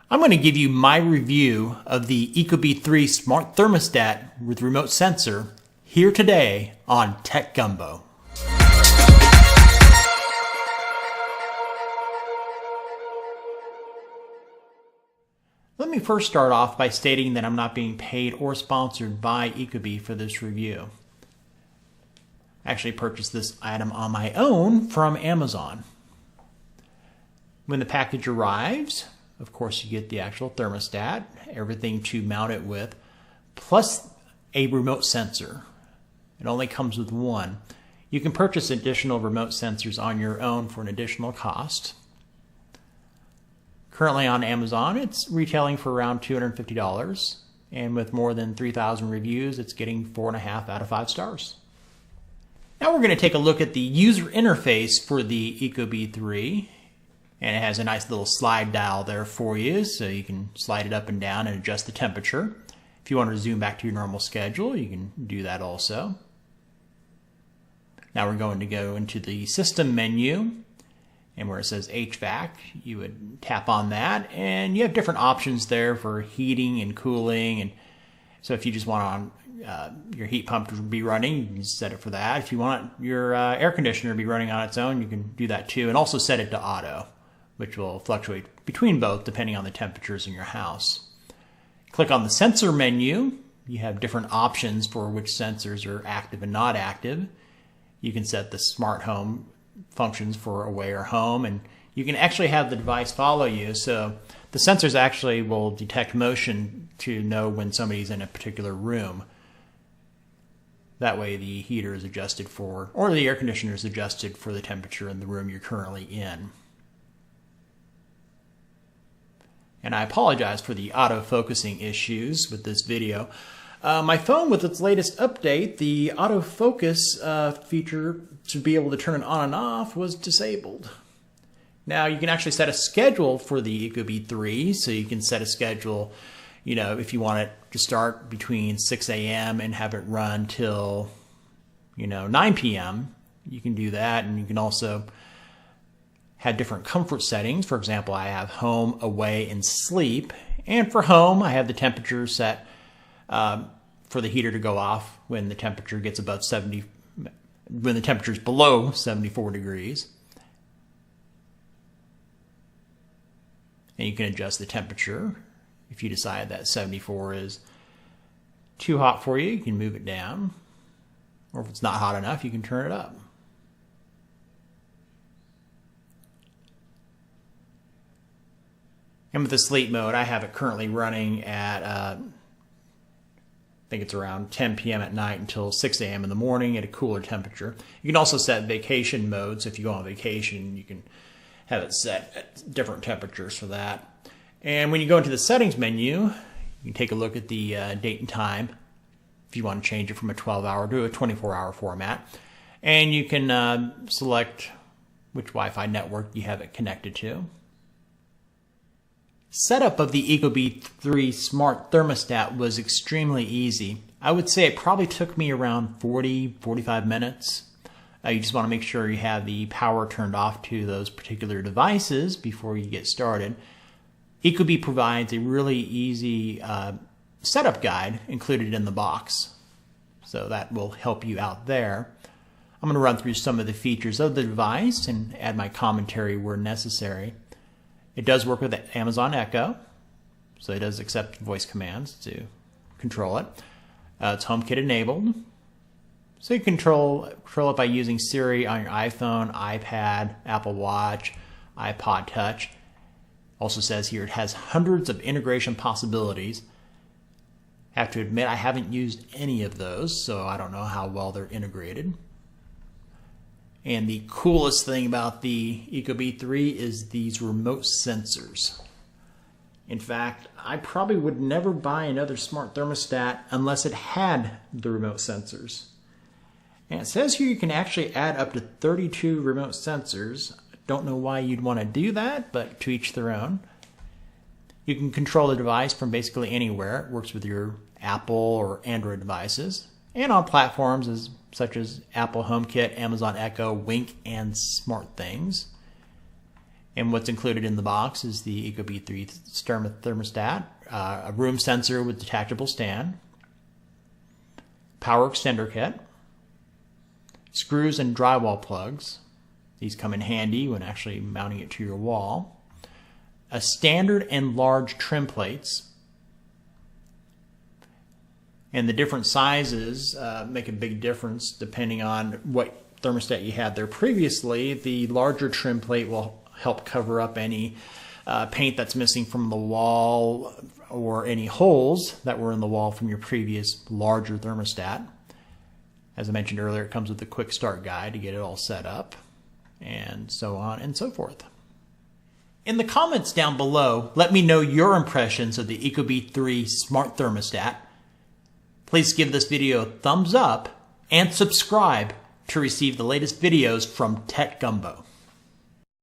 I'm going to give you my review of the ecobee3 smart thermostat with remote sensor here today on Tech Gumbo. Let me first start off by stating that I'm not being paid or sponsored by Ecobee for this review. I actually purchased this item on my own from Amazon. When the package arrives, of course, you get the actual thermostat, everything to mount it with, plus a remote sensor. It only comes with one. You can purchase additional remote sensors on your own for an additional cost. Currently on Amazon, it's retailing for around $250, and with more than 3,000 reviews, it's getting 4.5 out of 5 stars. Now we're going to take a look at the user interface for the ecobee3. And it has a nice little slide dial there for you, so you can slide it up and down and adjust the temperature. If you want to zoom back to your normal schedule, you can do that also. Now we're going to go into the system menu, and where it says HVAC, you would tap on that, and you have different options there for heating and cooling. And so if you just want your heat pump to be running, you can set it for that. If you want your air conditioner to be running on its own, you can do that too, and also set it to auto, which will fluctuate between both depending on the temperatures in your house. Click on the sensor menu. You have different options for which sensors are active and not active. You can set the smart home functions for away or home, and you can actually have the device follow you. So the sensors actually will detect motion to know when somebody's in a particular room. That way the heater is adjusted for, or the air conditioner is adjusted for the temperature in the room you're currently in. And I apologize for the auto-focusing issues with this video. My phone, with its latest update, the autofocus feature to be able to turn it on and off was disabled. Now you can actually set a schedule for the ecobee3, so you can set a schedule, if you want it to start between 6 a.m. and have it run till, 9 p.m. You can do that, and you can also have different comfort settings. For example, I have home, away, and sleep. And for home, I have the temperature set for the heater to go off when the temperature gets above when the temperature is below 74 degrees. And you can adjust the temperature. If you decide that 74 is too hot for you, you can move it down. Or if it's not hot enough, you can turn it up. And with the sleep mode, I have it currently running at, I think it's around 10 p.m. at night until 6 a.m. in the morning at a cooler temperature. You can also set vacation mode, so if you go on vacation, you can have it set at different temperatures for that. And when you go into the settings menu, you can take a look at the date and time if you want to change it from a 12-hour to a 24-hour format. And you can select which Wi-Fi network you have it connected to. Setup of the ecobee3 smart thermostat was extremely easy. I would say it probably took me around 40-45 minutes. You just want to make sure you have the power turned off to those particular devices before you get started. Ecobee provides a really easy setup guide included in the box, so that will help you out there. I'm going to run through some of the features of the device and add my commentary where necessary. It does work with Amazon Echo, so it does accept voice commands to control it. It's HomeKit enabled, so you control it by using Siri on your iPhone, iPad, Apple Watch, iPod Touch. Also says here it has hundreds of integration possibilities. I have to admit I haven't used any of those, so I don't know how well they're integrated. And the coolest thing about the ecobee3 is these remote sensors. In fact, I probably would never buy another smart thermostat unless it had the remote sensors. And it says here you can actually add up to 32 remote sensors. Don't know why you'd want to do that, but to each their own. You can control the device from basically anywhere. It works with your Apple or Android devices, and on platforms such as Apple HomeKit, Amazon Echo, Wink, and SmartThings. And what's included in the box is the ecobee3 thermostat, a room sensor with detachable stand, power extender kit, screws and drywall plugs. These come in handy when actually mounting it to your wall. A standard and large trim plates. And the different sizes make a big difference depending on what thermostat you had there previously. The larger trim plate will help cover up any paint that's missing from the wall or any holes that were in the wall from your previous larger thermostat. As I mentioned earlier, it comes with a quick start guide to get it all set up, and so on and so forth. In the comments down below, let me know your impressions of the ecobee3 smart thermostat. Please give this video a thumbs up and subscribe to receive the latest videos from Tech Gumbo.